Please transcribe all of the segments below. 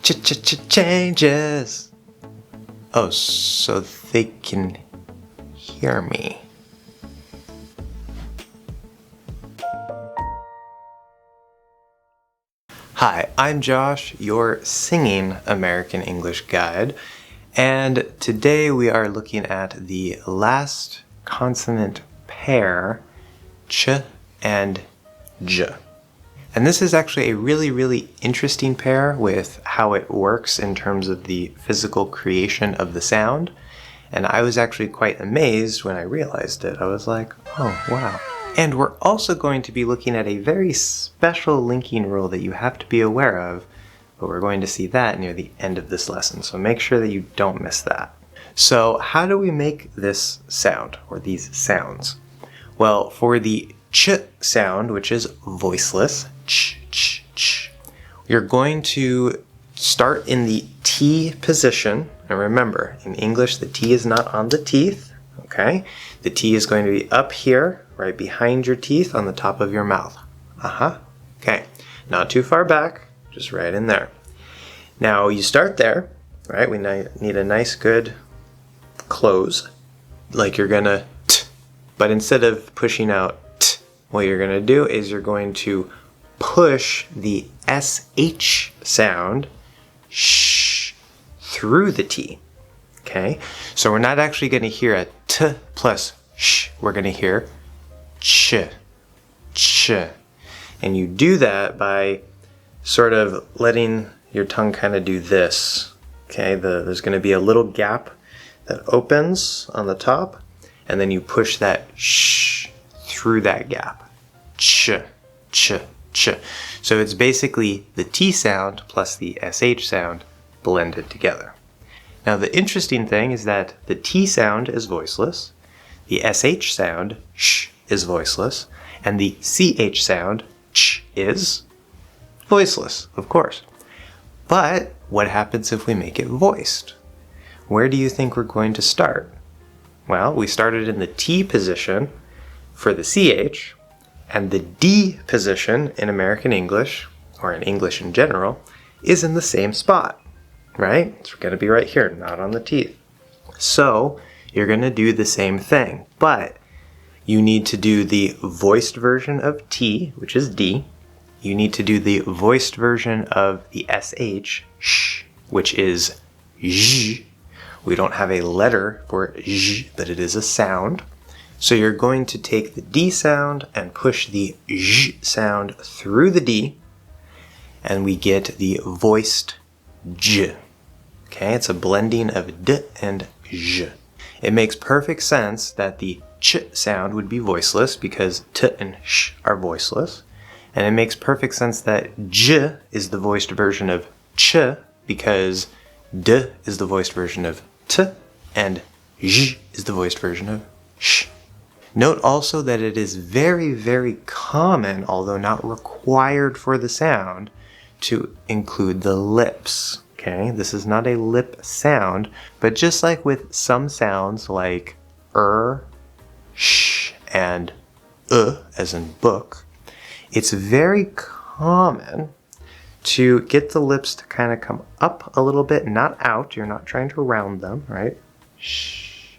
changes. Oh, so they can hear me. Hi, I'm Josh, your singing American English guide, and today we are looking at the last consonant pair, ch and j. And this is actually a really interesting pair with how it works in terms of the physical creation of the sound. And I was actually quite amazed when I realized it. I was like, oh, wow. And we're also going to be looking at a very special linking rule that you have to be aware of, but we're going to see that near the end of this lesson. So make sure that you don't miss that. So how do we make this sound, or these sounds? Well, for the ch sound, which is voiceless, ch, ch, ch, you're going to start in the T position. And remember, in English, the T is not on the teeth, okay? The T is going to be up here, right behind your teeth on the top of your mouth. Okay, not too far back, just right in there. Now you start there, right? We need a nice good close, like you're gonna t, but instead of pushing out t, what you're gonna do is you're going to push the SH sound sh through the T, okay? So we're not actually gonna hear a t plus sh, we're gonna hear ch, ch. And you do that by sort of letting your tongue kind of do this, okay? There's gonna be a little gap that opens on the top, and then you push that sh through that gap. Ch, ch, ch. So it's basically the T sound plus the SH sound blended together. Now the interesting thing is that the T sound is voiceless, the SH sound, sh, is voiceless, and the CH sound, ch, is voiceless, of course. But what happens if we make it voiced? Where do you think we're going to start? Well, we started in the T position for the CH, and the D position in American English, or in English in general, is in the same spot, right? It's going to be right here, not on the teeth. So you're going to do the same thing, but you need to do the voiced version of T, which is D. You need to do the voiced version of the SH, sh, which is zh. We don't have a letter for zh, but it is a sound. So you're going to take the D sound and push the zh sound through the D, and we get the voiced j. Okay, it's a blending of d and zh. It makes perfect sense that the ch sound would be voiceless because t and sh are voiceless. And it makes perfect sense that j is the voiced version of ch because d is the voiced version of t and zh is the voiced version of sh. Note also that it is very common, although not required for the sound, to include the lips. Okay, this is not a lip sound, but just like with some sounds like sh, and as in book, it's very common to get the lips to kind of come up a little bit, not out. You're not trying to round them, right? Sh,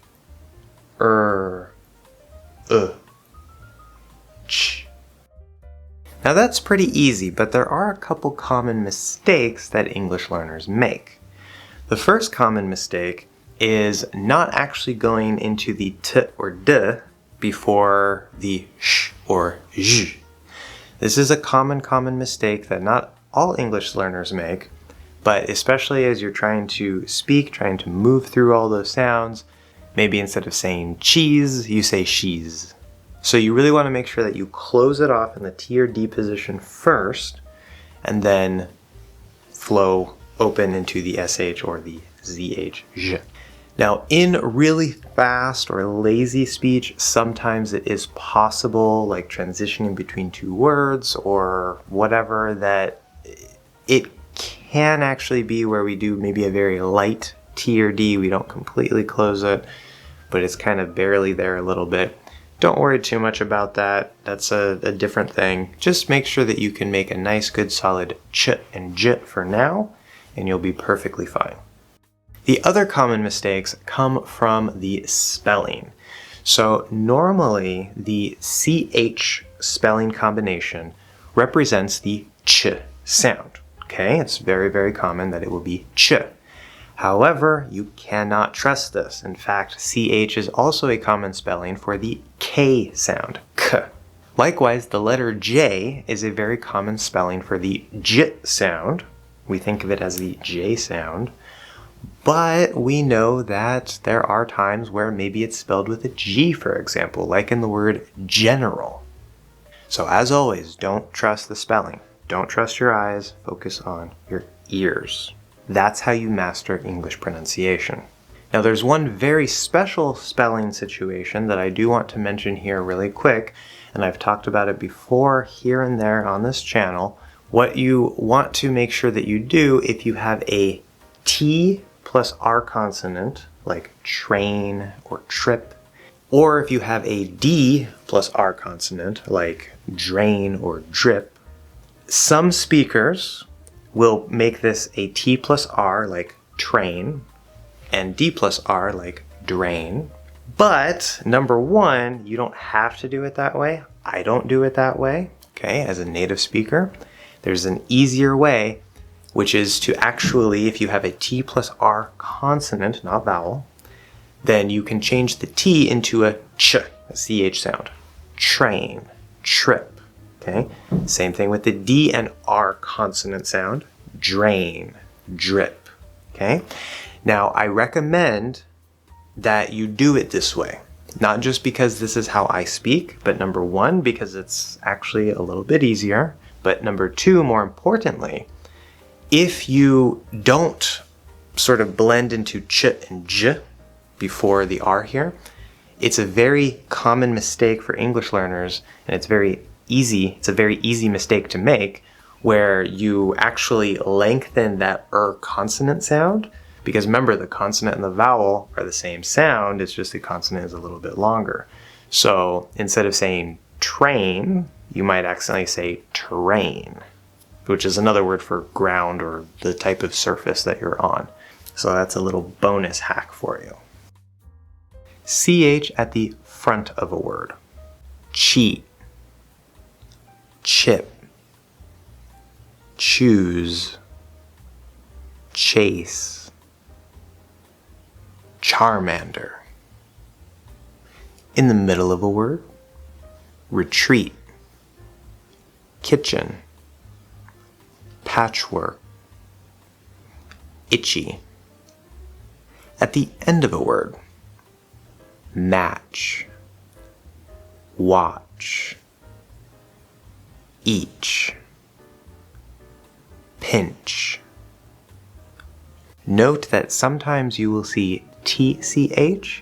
ch. Now that's pretty easy, but there are a couple common mistakes that English learners make. The first common mistake is not actually going into the t or d before the sh or zh. This is a common mistake that not all English learners make, but especially as you're trying to speak, trying to move through all those sounds, maybe instead of saying cheese, you say she's. So you really want to make sure that you close it off in the T or D position first, and then flow open into the SH or the ZH. Zh. Now, in really fast or lazy speech, sometimes it is possible, like transitioning between two words or whatever, that it can actually be where we do maybe a very light T or D. We don't completely close it, but it's kind of barely there a little bit. Don't worry too much about that. That's a different thing. Just make sure that you can make a nice, good, solid ch and j for now, and you'll be perfectly fine. The other common mistakes come from the spelling. So normally the CH spelling combination represents the ch sound. Okay, it's very, very common that it will be ch. However, you cannot trust this. In fact, CH is also a common spelling for the K sound, k. Likewise, the letter J is a very common spelling for the J sound. We think of it as the J sound. But we know that there are times where maybe it's spelled with a G, for example, like in the word general. So as always, don't trust the spelling. Don't trust your eyes, focus on your ears. That's how you master English pronunciation. Now there's one very special spelling situation that I do want to mention here really quick, and I've talked about it before here and there on this channel. What you want to make sure that you do if you have a T plus R consonant, like train or trip, or if you have a D plus R consonant, like drain or drip, some speakers will make this a T plus R, like train, and D plus R, like drain. But number one, you don't have to do it that way. I don't do it that way, okay, as a native speaker. There's an easier way, which is to actually, if you have a T plus R consonant, not vowel, then you can change the T into a ch, a CH sound. Train, trip, okay? Same thing with the D and R consonant sound. Drain, drip, okay? Now, I recommend that you do it this way. Not just because this is how I speak, but number one, because it's actually a little bit easier. But number two, more importantly, if you don't sort of blend into ch and j before the R here, it's a very common mistake for English learners, and it's very easy. It's a very easy mistake to make, where you actually lengthen that consonant sound, because remember, the consonant and the vowel are the same sound, it's just the consonant is a little bit longer. So instead of saying train, you might accidentally say terrain, which is another word for ground or the type of surface that you're on. So that's a little bonus hack for you. CH at the front of a word. Cheat, chip, choose, chase, Charmander. In the middle of a word, retreat, kitchen, patchwork, itchy. At the end of a word, match, watch, each, pinch. Note that sometimes you will see TCH,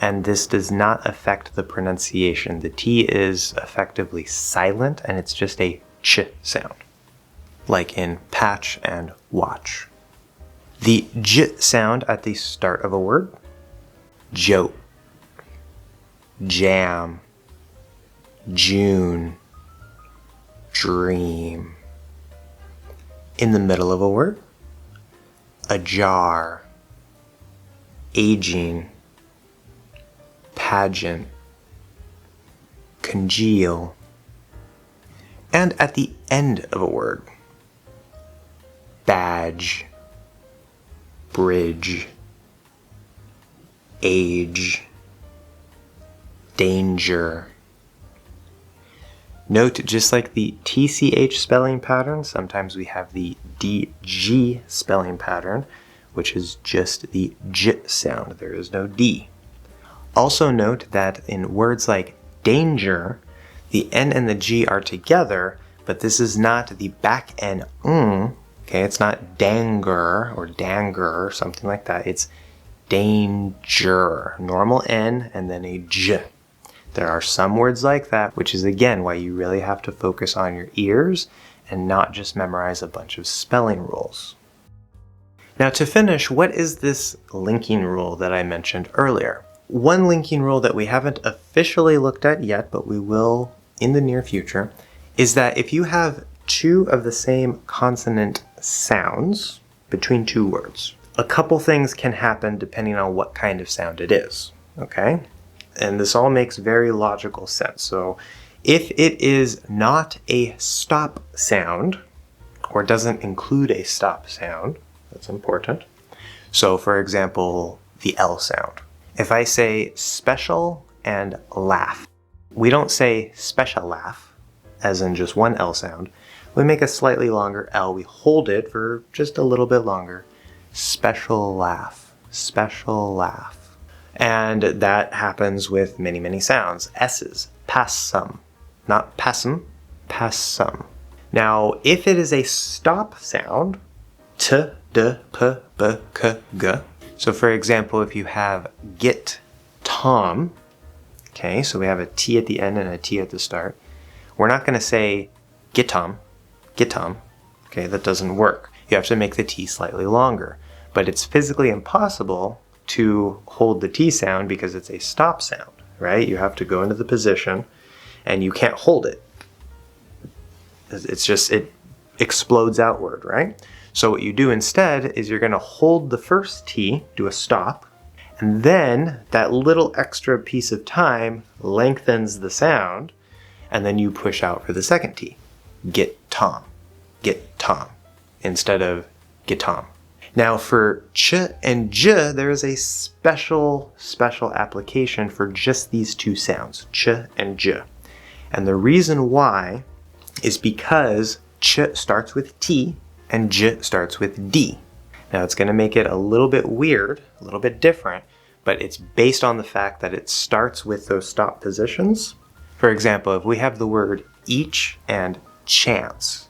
and this does not affect the pronunciation. The T is effectively silent, and it's just a ch sound, like in patch and watch. The j sound at the start of a word, joke, jam, June, dream. In the middle of a word, ajar, aging, pageant, congeal. And at the end of a word, badge, bridge, age, danger. Note, just like the TCH spelling pattern, sometimes we have the DG spelling pattern, which is just the J sound. There is no D. Also note that in words like danger, the N and the G are together, but this is not the back N, okay? It's not danger or danger or something like that. It's danger. Normal N and then a J. There are some words like that, which is again why you really have to focus on your ears and not just memorize a bunch of spelling rules. Now to finish, what is this linking rule that I mentioned earlier? One linking rule that we haven't officially looked at yet, but we will in the near future, is that if you have two of the same consonant sounds, between two words. A couple things can happen depending on what kind of sound it is, okay? And this all makes very logical sense. So if it is not a stop sound, or doesn't include a stop sound, that's important. So for example, the L sound. If I say special and laugh, we don't say special laugh, as in just one L sound. We make a slightly longer L. We hold it for just a little bit longer. Special laugh, special laugh. And that happens with many, many sounds. S's, passum, not passum, passum. Now, if it is a stop sound, t, d, p, b, k, g. So for example, if you have get Tom, okay, so we have a T at the end and a T at the start. We're not going to say get Tom, okay, that doesn't work. You have to make the T slightly longer. But it's physically impossible to hold the T sound because it's a stop sound, right? You have to go into the position and you can't hold it. It's just, it explodes outward, right? So what you do instead is you're going to hold the first T, do a stop, and then that little extra piece of time lengthens the sound, and then you push out for the second T. Get Tom, instead of get Tom. Now for ch and j, there is a special application for just these two sounds, ch and j. And the reason why is because ch starts with T and j starts with D. Now it's going to make it a little bit weird, a little bit different, but it's based on the fact that it starts with those stop positions. For example, if we have the word each and chance,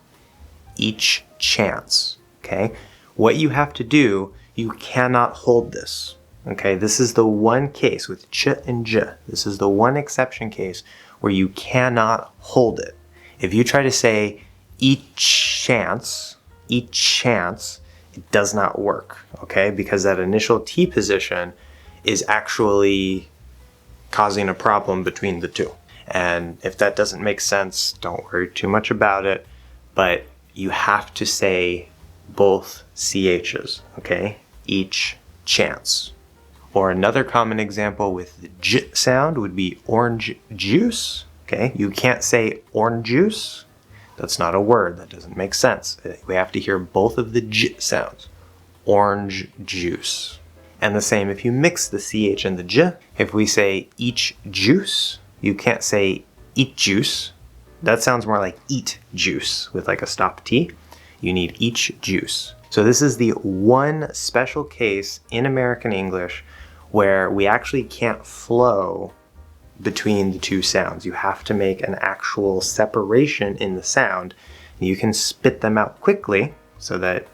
each chance, okay? What you have to do, you cannot hold this, okay? This is the one case with ch and j. This is the one exception case where you cannot hold it. If you try to say each chance, it does not work, okay? Because that initial T position is actually causing a problem between the two. And if that doesn't make sense, don't worry too much about it, but you have to say both CHs, okay? Each chance. Or another common example with the j sound would be orange juice, okay? You can't say orange juice. That's not a word. That doesn't make sense. We have to hear both of the j sounds. Orange juice. And the same if you mix the CH and the j. If we say each juice, you can't say eat juice. That sounds more like eat juice with like a stop T. You need each juice. So this is the one special case in American English where we actually can't flow between the two sounds. You have to make an actual separation in the sound. You can spit them out quickly so that,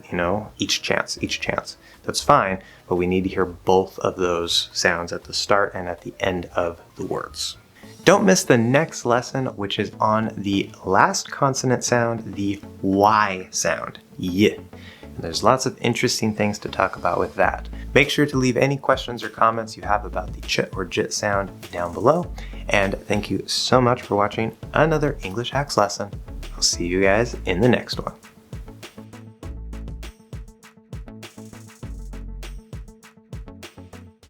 each chance. That's fine, but we need to hear both of those sounds at the start and at the end of the words. Don't miss the next lesson, which is on the last consonant sound, the Y sound, y. And there's lots of interesting things to talk about with that. Make sure to leave any questions or comments you have about the ch or jit sound down below. And thank you so much for watching another English Hacks lesson. I'll see you guys in the next one.